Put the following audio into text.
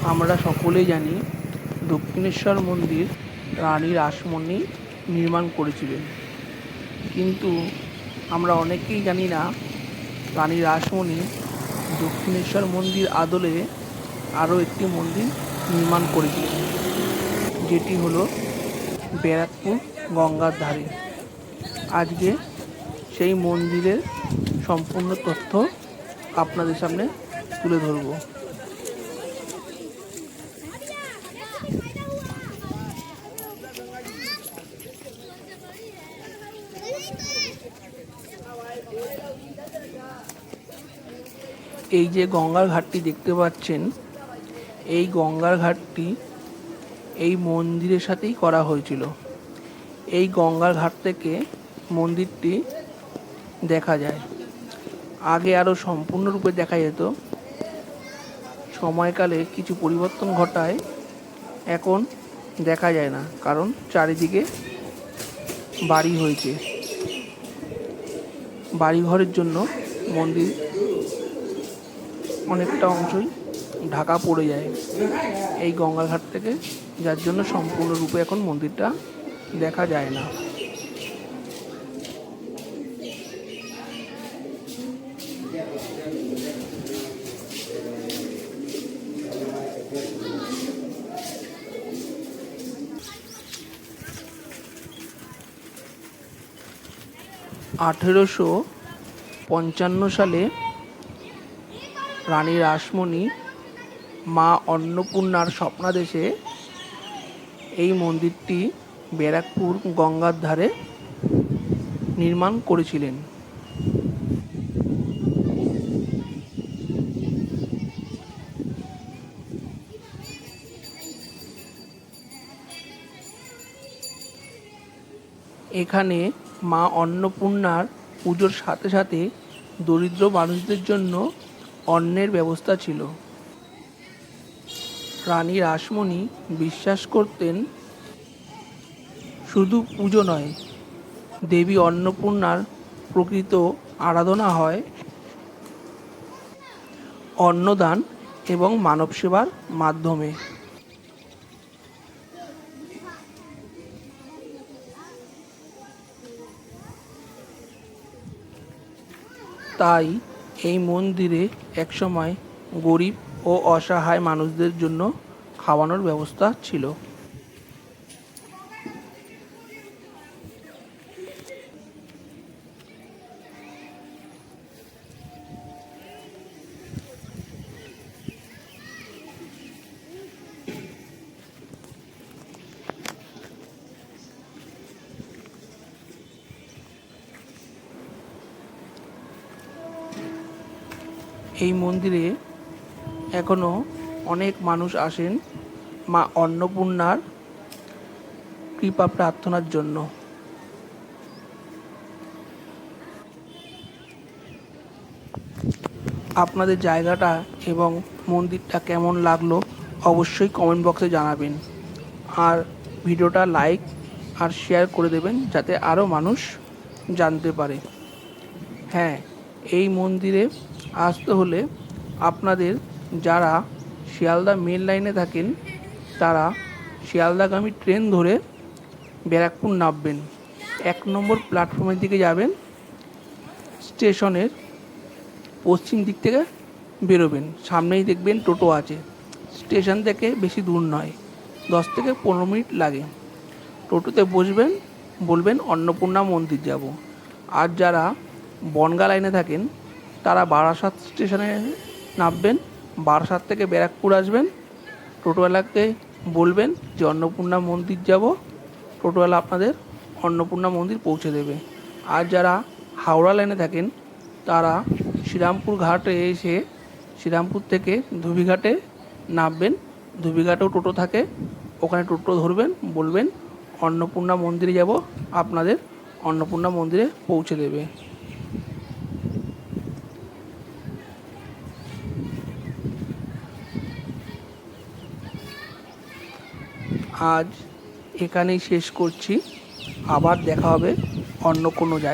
আমরা সকলেই জানি দক্ষিণেশ্বর মন্দির রানী রাসমণি নির্মাণ করেছিলেন, কিন্তু আমরা অনেকেই জানি না রানী রাসমণি দক্ষিণেশ্বর মন্দির আদলে আরও একটি মন্দির নির্মাণ করেছিলেন, যেটি হলো ব্যারাকপুর গঙ্গার ধারে। আজকে সেই মন্দিরের সম্পূর্ণ তথ্য আপনাদের সামনে তুলে ধরব। এই যে গঙ্গার ঘাটটি দেখতে পাচ্ছেন, এই গঙ্গার ঘাটটি এই মন্দিরের সাথেই করা হয়েছিল। এই গঙ্গার ঘাট থেকে মন্দিরটি দেখা যায়। আগে আরও সম্পূর্ণরূপে দেখা যেত, সময়কালে কিছু পরিবর্তন ঘটায় এখন দেখা যায় না, কারণ চারিদিকে বাড়ি হয়েছে। বাড়িঘরের জন্য মন্দির অনেকটা অংশই ঢাকা পড়ে যায় এই গঙ্গার ঘাট থেকে, যার জন্য সম্পূর্ণরূপে এখন মন্দিরটা দেখা যায় না। আঠেরোশো 55 সালে রানী রাসমণি মা অন্নপূর্ণার স্বপ্নাদেশে এই মন্দিরটি ব্যারাকপুর গঙ্গার ধারে নির্মাণ করেছিলেন। এখানে মা অন্নপূর্ণার পুজোর সাথে সাথে দরিদ্র মানুষদের জন্য অন্নের ব্যবস্থা ছিল। রানী রাসমণি বিশ্বাস করতেন, শুধু পুজো নয়, দেবী অন্নপূর্ণার প্রকৃত আরাধনা হয় অন্নদান এবং মানব সেবার মাধ্যমে। তাই এই মন্দিরে একসময় গরিব ও অসহায় মানুষদের জন্য খাওয়ানোর ব্যবস্থা ছিল। এই মন্দিরে এখনও অনেক মানুষ আসেন মা অন্নপূর্ণার কৃপা প্রার্থনার জন্য। আপনাদের জায়গাটা এবং মন্দিরটা কেমন লাগলো অবশ্যই কমেন্ট বক্সে জানাবেন, আর ভিডিওটা লাইক আর শেয়ার করে দেবেন যাতে আরও মানুষ জানতে পারে। হ্যাঁ, এই মন্দিরে আসতে হলে আপনাদের যারা শিয়ালদা মেন লাইনে থাকেন তারা শিয়ালদাগামী ট্রেন ধরে ব্যারাকপুর নামবেন। 1 নম্বর প্ল্যাটফর্মের দিকে যাবেন, স্টেশনের পশ্চিম দিক থেকে বেরোবেন, সামনেই দেখবেন টোটো আছে। স্টেশন থেকে বেশি দূর নয়, 10 থেকে 15 মিনিট লাগে। টোটোতে বসবেন, বলবেন অন্নপূর্ণা মন্দির যাব। আর যারা বনগাঁ লাইনে থাকেন তারা বারাসাত স্টেশনে নামবেন, বারাসাত থেকে ব্যারাকপুর আসবেন। টোটোওয়ালাকে বলবেন যে অন্নপূর্ণা মন্দির যাব, টোটোওয়ালা আপনাদের অন্নপূর্ণা মন্দির পৌঁছে দেবে। আর যারা হাওড়া লাইনে থাকেন তারা শ্রীরামপুর ঘাটে এসে শ্রীরামপুর থেকে ধুবিঘাটে নামবেন। ধুবিঘাটেও টোটো থাকে, ওখানে টোটো ধরবেন, বলবেন অন্নপূর্ণা মন্দিরে যাব, আপনাদের অন্নপূর্ণা মন্দিরে পৌঁছে দেবে। আজ এখানেই শেষ করছি, আবার দেখা হবে অন্য কোনো জায়গায়।